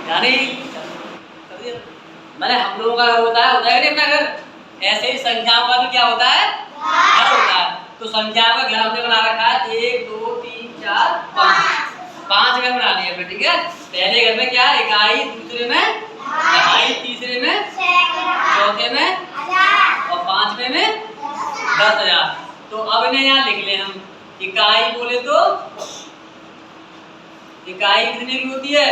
यानी मैंने हम लोगों का घर होता है नहीं अपना घर, ऐसे ही संख्याओं का भी क्या होता है, घर होता है। तो संख्याओं का घर हमने बना रखा है 1 2 3 4 5 घर बना लिए हमने, ठीक है। पहले घर में क्या है, इकाई, दूसरे में दहाई, तीसरे में चौथे में और पांचवे में 10,000। तो अब इन्हें यहाँ लिख ले हम। इकाई बोले तो इकाई कितने की होती है,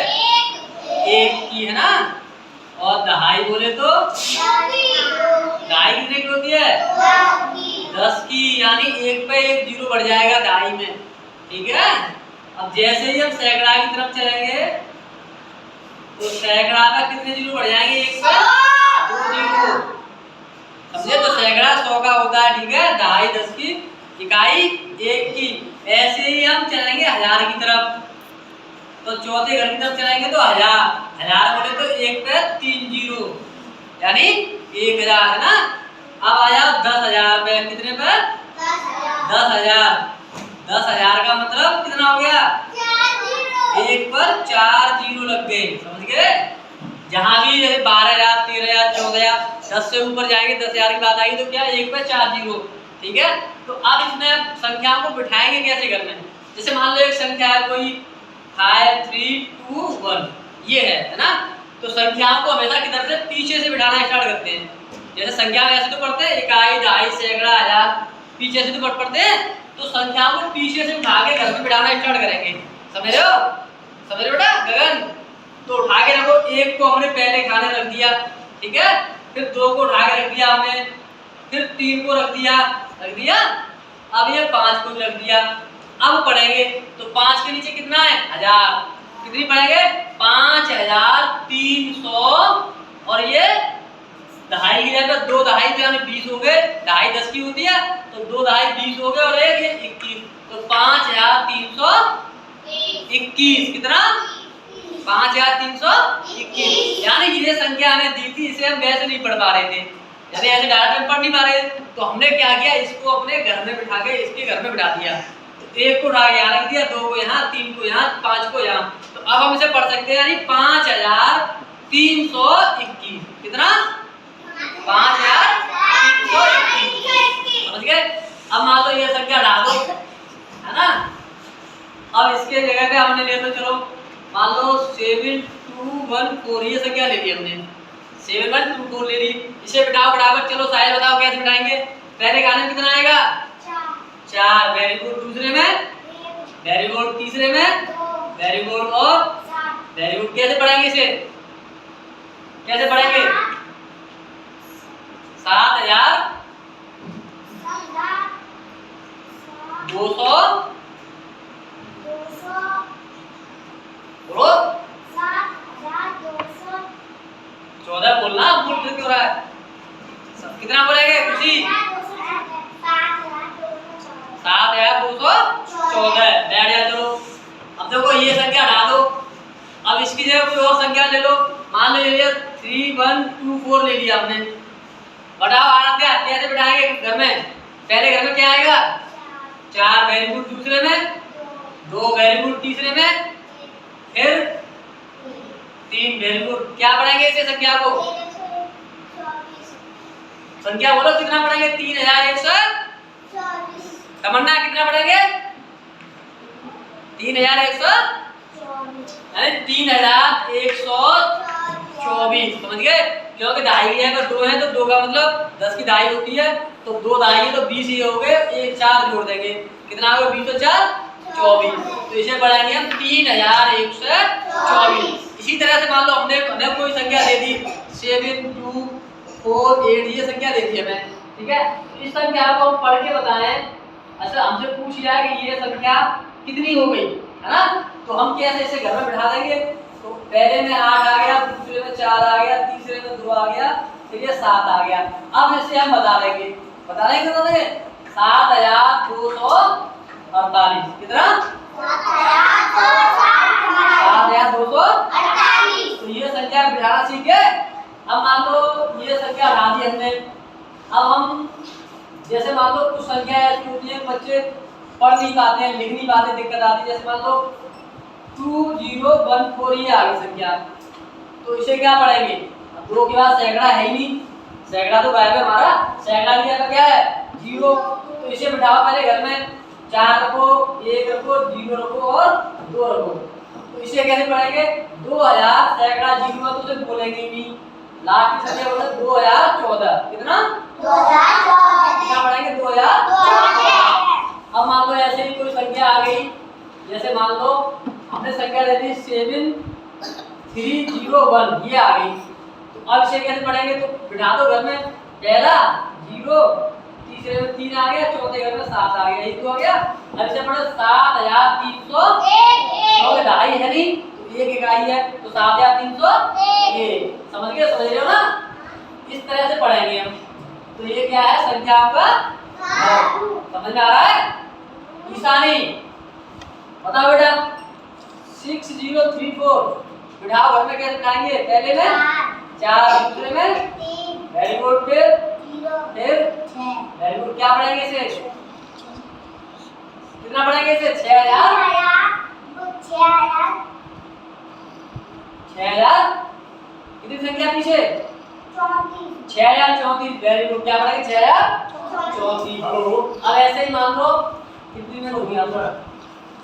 1 की, है ना। और दहाई बोले तो दहाई कितने की होती है, 10 की। यानी 1 पे 1 जीरो बढ़ जाएगा दहाई में, ठीक है। अब जैसे ही हम सैकड़ा की तरफ चलेंगे तो सैकड़ा का कितने जीरो बढ़ जाएंगे, 1 पे 2 जीरो, समझे। तो सैकड़ा 100 का होता है, ठीक है। दहाई 10 की, इकाई 1 की। ऐसे ही हम चलेंगे 1000 की तरफ। तो चौथे घर की तरफ चलेंगे तो 1000 बोले तो 1 पे 3 जीरो, यानी 1000, है ना। अब आ जाओ 10,000 पे, कितने पे, 10,000। 10,000 का मतलब कितना हो गया, 1 पर 4 जीरो लग गए, समझ गए। जहां भी जैसे 12,000 13,000 14,000 10 से ऊपर जाएंगे, 10,000 की बात आएगी तो क्या, 1 पे 4 जीरो, ठीक है। तो अब इसमें संख्याओं को बिठाएंगे कैसे घर में। जैसे मान लो एक संख्या है कोई 5 3 2 1, ये है ना। तो संख्याओं को हमेशा किधर से, पीछे से बिठाना स्टार्ट करते हैं। जैसे संख्या ऐसे तो पढ़ते हैं, इकाई दहाई सैकड़ा 1000, पीछे से तो पढ़ते हैं। तो संख्याओं को पीछे से उठा के घर में बिठाना स्टार्ट करेंगे, समझ रहे हो, समझ रहे हो बेटा गगन। तो उठा के रखो, 1 को हमने पहले खाने रख दिया, ठीक है। फिर 2 को उठा के रख दिया हमने, फिर 3 को रख दिया, अब ये 5 को रख दिया। अब पढ़ेंगे तो 5 के नीचे कितना है, 1000, कितनी पढ़ेंगे, 5300। और ये दहाई की जगह 2 दहाई तो यानी 20 हो गए, दहाई 10 की होती है तो 2 दहाई 20 हो गए और एक ये 21, तो 5321, कितना, 5321। यानी ये संख्या हमें दी थी, इसे हम वैसे नहीं पढ़ पा रहे थे, यानी ऐसे डायरेक्ट में पढ़ नहीं पा रहे, तो हमने क्या किया, इसको अपने घर में बिठा के इसके घर में बिठा दिया। तो 1 को उठा के यहाँ रख दिया, 2 को यहाँ, 3 को यहाँ, 5 को यहाँ। तो अब हम इसे पढ़ सकते हैं, यानी 5321, कितना, 5321, समझ गए। अब मान लो ये संख्या डाल दो, है ना। अब इसके जगह पे हमने ले, तो चलो मान लो 7214, ये संख्या ले ली हमने, 7124 ले ली। इसे बिठाओ बराबर, चलो साइज बताओ कैसे बिठाएंगे। पहले गाने में कितना आएगा, 4, वेरी गुड। दूसरे में वेरी गुड, तीसरे में वेरी गुड और वेरी गुड। कैसे पढ़ेंगे इसे, कैसे पढ़ेंगे, 7200 बोलो, 14 बोलना, भूल क्यों रहा है। कितना बोलेंगे खुशी, 7214, बैठ जा। चलो अब देखो ये संख्या हटा दो, अब इसकी जगह कोई और संख्या ले लो। मान लो ये 3124 ले लिया हमने, बताओ आराध्या कैसे बिठाएंगे घर में। पहले घर में क्या आएगा, 4, वेरी गुड। दूसरे में 2, वेरी गुड। तीसरे में फिर 3, वेरी गुड। क्या पढ़ेंगे इसे संख्या को, संख्या बोलो कितना पढ़ेंगे, 3124। तमन्ना कितना पढ़ेंगे, 3124, यानी 3124, समझ गए। क्योंकि दहाई है अगर 2 है तो 2 का मतलब 10 की दहाई होती है, तो 2 दहाई है तो 20 ही हो गए, 1 4 जोड़ देंगे, कितना होगा, 20 और 4 24। तो इसे बढ़ाएंगे हम 3124। इसी तरह से मान लो हमने कोई संख्या दे दी 7248, ये संख्या दे दी हमें, ठीक है। इस संख्या को हम पढ़ के बताएं, अच्छा हमसे पूछ लिया कि ये संख्या कितनी हो गई, है ना। तो हम कैसे इसे घर में बिठा देंगे। तो पहले में 8 आ गया, दूसरे में 4 आ गया, तीसरे में 2 आ गया, फिर ये 7 आ गया। अब इसे हम बता देंगे, 7248, कितना, 7248। तो ये संख्या बिठाना सीख गए। अब मान लो ये संख्या हटा दी हमने। अब हम जैसे मान लो कुछ संख्या ऐसी होती है बच्चे पढ़ नहीं पाते हैं, लिख नहीं पाते, दिक्कत आती है। जैसे मान लो 2014, ये आ गई संख्या, तो इसे क्या पढ़ेंगे? अब 2 के बाद सैकड़ा है ही नहीं, सैकड़ा तो गायब है हमारा, सैकड़ा लिया का क्या है 0, तो इसे बिठाओ पहले घर में, 4 रखो, 1 रखो, 0 रखो और 2 रखो। तो इसे कैसे पढ़ेंगे? 2000 सैकड़ा 0 है तो उसे बोलेंगे नहीं, लास्ट की संख्या बोले 2014, कितना 2014, क्या पढ़ेंगे 2014। अब मान लो ऐसे ही कोई संख्या आ गई, जैसे मान लो हमने संख्या दे दी 7301, ये आ गई, तो अब इसे कैसे पढ़ेंगे? तो बिठा दो घर में, पहला 0, तीसरे में 3 आ गया, चौथे घर में 7 आ गया, यही तो हो गया। अब इसे पढ़ो 7301, क्योंकि ढाई है नहीं तो एक इकाई है, तो 7301, समझ रहे हो ना? इस तरह से पढ़ेंगे हम। तो ये क्या है? संख्या आपका समझ में आ रहा है? ईशानी बताओ बेटा 6034 बिठाओ घर में, कैसे बिठाएंगे? पहले में 4, दूसरे में 3, वेरी गुड, फिर 6, वेरी गुड। क्या पढ़ेंगे इसे? कितना पढ़ेंगे इसे? 6000 कितनी संख्या पीछे? 6034, वेरी गुड। क्या पढ़ेंगे? 6034। अब ऐसे ही मान लो कितनी में हो गया?